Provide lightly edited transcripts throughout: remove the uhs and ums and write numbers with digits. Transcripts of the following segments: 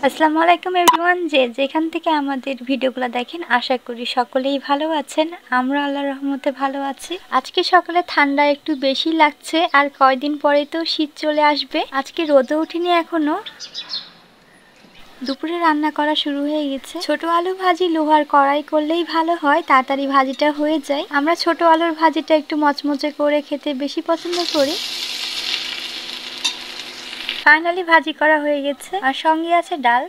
আসসালামু আলাইকুম এভরিওয়ান, যেখান থেকে আমাদের ভিডিওগুলো দেখেন আশা করি সকলেই ভালো আছেন। আমরা আল্লাহর রহমতে ভালো আছি। আজকে সকালে ঠান্ডা একটু বেশি লাগছে, আর কয়দিন পরে তো শীত চলে আসবে। আজকে রোদে উঠিনি এখনো। দুপুরে রান্না করা শুরু হয়ে গেছে। ছোট আলু ভাজি লোহার কড়াই করলেই ভালো হয়, তাড়াতাড়ি ভাজিটা হয়ে যায়। আমরা ছোট আলুর ভাজিটা একটু মচমচে করে খেতে বেশি পছন্দ করি। ফাইনালি ভাজি করা হয়ে গেছে, আর সঙ্গে আছে ডাল।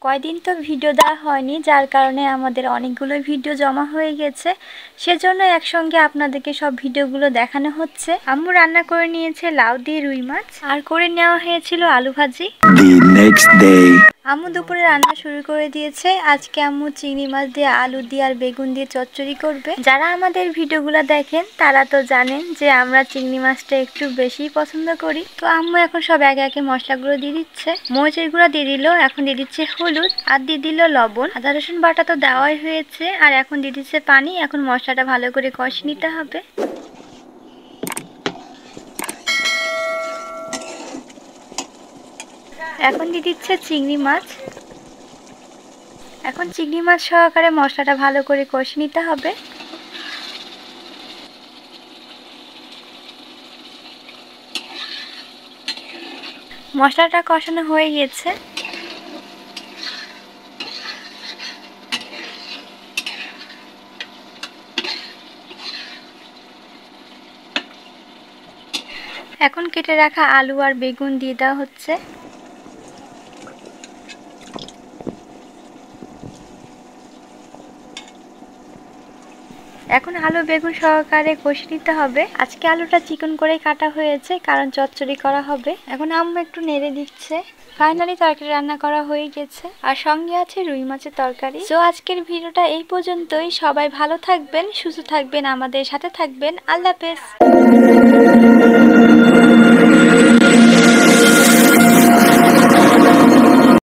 কয়দিন তো ভিডিও দেওয়া হয়নি, যার কারণে আমাদের অনেকগুলো ভিডিও জমা হয়ে গেছে। সেজন্য একসঙ্গে আপনাদেরকে সব ভিডিওগুলো দেখানো হচ্ছে। আম্মু রান্না করে নিয়েছে লাউ দিয়ে রুই মাছ, আর করে নেওয়া হয়েছিল আলু ভাজি। আম্মু দুপুরে রান্না শুরু করে দিয়েছে। আজকে আম্মু চিংড়ি মাছ দিয়ে আলু দিয়ে আর বেগুন দিয়ে চচ্চড়ি করবে। যারা আমাদের ভিডিওগুলো দেখেন তারা তো জানেন যে আমরা চিংড়ি মাছটা একটু বেশি পছন্দ করি। তো আম্মু এখন সব একে একে মশলাগুলো দিয়ে দিচ্ছে। মরিচের গুঁড়া দিয়ে দিল, এখন দিয়ে দিচ্ছে হলুদ, আর দিয়ে দিল লবণ। আদা রসুন বাটা তো দেওয়াই হয়েছে, আর এখন দিয়ে দিচ্ছে পানি। এখন মশলাটা ভালো করে কষিয়ে নিতে হবে। এখন দিয়ে দিচ্ছে চিংড়ি মাছ। এখন চিংড়ি মাছ সহকারে মশলাটা ভালো করে কষিয়ে নিতে হবে। মশলাটা কষানো হয়ে গেছে। এখন কেটে রাখা আলু আর বেগুন দিয়ে দেওয়া হচ্ছে। এখন আলু বেগুন সহকারে কষিয়ে নিতে হবে। আজকে আলুটা চিকন করে কাটা হয়েছে, কারণ চচ্চড়ি করা হবে। এখন আম্মু একটু নেড়ে দিচ্ছে। ফাইনালি তরকারি রান্না করা হয়ে গেছে, আর সঙ্গে আছে রুই মাছের তরকারি। তো আজকের ভিডিওটা এই পর্যন্তই। সবাই ভালো থাকবেন, সুস্থ থাকবেন, আমাদের সাথে থাকবেন। আল্লাহ হাফেজ।